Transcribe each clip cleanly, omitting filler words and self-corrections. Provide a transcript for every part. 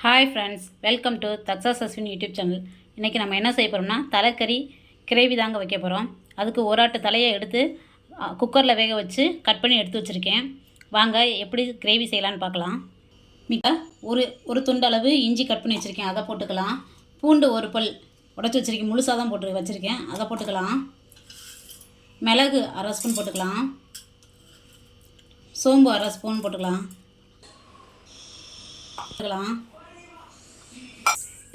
Hi friends, welcome to தக்ஸாஸ் Ashwin YouTube channel. இன்றைக்கி நம்ம என்ன செய்ய போகிறோம்னா தலைக்கறி கிரேவி தாங்க வைக்க போகிறோம். அதுக்கு ஒரு ஆட்டு தலையை எடுத்து குக்கரில் வேக வச்சு கட் பண்ணி எடுத்து வச்சுருக்கேன். வாங்க எப்படி கிரேவி செய்யலான்னு பார்க்கலாம். ஒரு துண்டளவு இஞ்சி கட் பண்ணி வச்சுருக்கேன், அதை போட்டுக்கலாம். பூண்டு ஒரு பல் உடச்சி வச்சுருக்கேன், முழுசாக தான் போட்டு வச்சுருக்கேன், அதை போட்டுக்கலாம். மிளகு அரை ஸ்பூன் போட்டுக்கலாம். சோம்பு அரை ஸ்பூன் போட்டுக்கலாம்.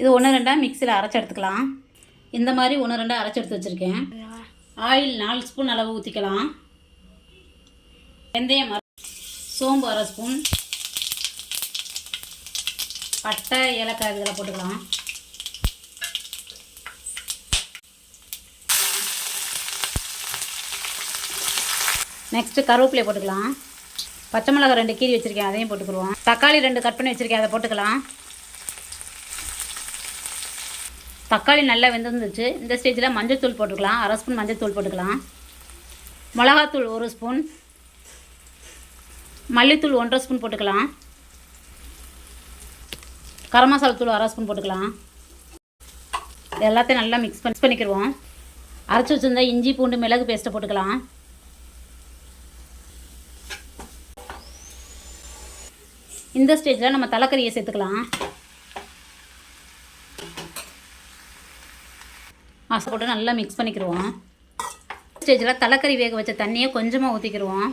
இது 1-2 மிக்சியில் அரைச்சி எடுத்துக்கலாம். இந்த மாதிரி 1-2 அரைச்சி எடுத்து வச்சுருக்கேன். ஆயில் 4 ஸ்பூன் அளவு ஊற்றிக்கலாம். வெந்தயம், சோம்பு அரை ஸ்பூன், பட்டை, ஏலக்காய் இதெல்லாம் போட்டுக்கலாம். நெக்ஸ்ட்டு கருவேப்பிலை போட்டுக்கலாம். பச்சை மிளகாய் 2 கீரி வச்சுருக்கேன், அதையும் போட்டுக்குருவோம். தக்காளி 2 கட் பண்ணி வச்சுருக்கேன், அதை போட்டுக்கலாம். தக்காளி நல்லா வெந்துருந்துச்சு. இந்த ஸ்டேஜில் மஞ்சள் தூள் போட்டுக்கலாம். அரை ஸ்பூன் மஞ்சள் தூள் போட்டுக்கலாம். மிளகாத்தூள் 1 ஸ்பூன், மல்லித்தூள் 1.5 ஸ்பூன் போட்டுக்கலாம். கரம் மசாலா தூள் அரை ஸ்பூன் போட்டுக்கலாம். எல்லாத்தையும் நல்லா மிக்ஸ் பண்ணிக்கிடுவோம். அரைச்சி வச்சுருந்தா இஞ்சி பூண்டு மிளகு பேஸ்ட்டை போட்டுக்கலாம். இந்த ஸ்டேஜில் நம்ம தலைக்கறியை சேர்த்துக்கலாம். மாசை போட்டு நல்லா மிக்ஸ் பண்ணிக்கிடுவோம். ஸ்டேஜில் தலைக்கறி வேக வச்ச தண்ணியை கொஞ்சமாக ஊற்றிக்கிடுவோம்.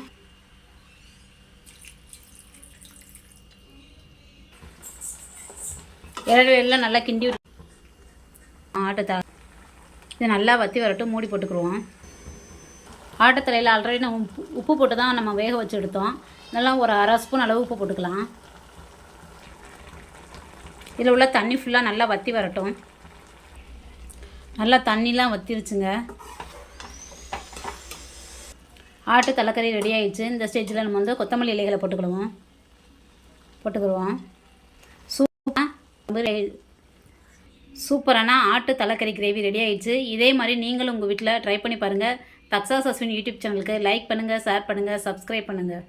எல்லாம் நல்லா கிண்டி ஆட்டத்தலை இது நல்லா வற்றி வரட்டும், மூடி போட்டுக்கிடுவோம். ஆட்டத்தலையில் ஆல்ரெடி நம்ம உப்பு போட்டு தான் நம்ம வேக வச்சு எடுத்தோம். நல்லா ஒரு அரை ஸ்பூன் அளவு உப்பு போட்டுக்கலாம். இதில் உள்ள தண்ணி ஃபுல்லாக நல்லா வற்றி வரட்டும். நல்லா தண்ணிலாம் வற்றிருச்சுங்க. ஆட்டு தலைக்கறி ரெடி ஆகிடுச்சு. இந்த ஸ்டேஜில் நம்ம கொத்தமல்லி இலைகளை போட்டுக்கிடுவோம். சூப்பரான ஆட்டு தலைக்கறி கிரேவி ரெடி ஆகிடுச்சு. இதே மாதிரி நீங்களும் உங்கள் வீட்டில் ட்ரை பண்ணி பாருங்கள். தக்ஸாஸ் அஸ்வின் யூடியூப் சேனலுக்கு லைக் பண்ணுங்கள், ஷேர் பண்ணுங்கள், சப்ஸ்கிரைப் பண்ணுங்கள்.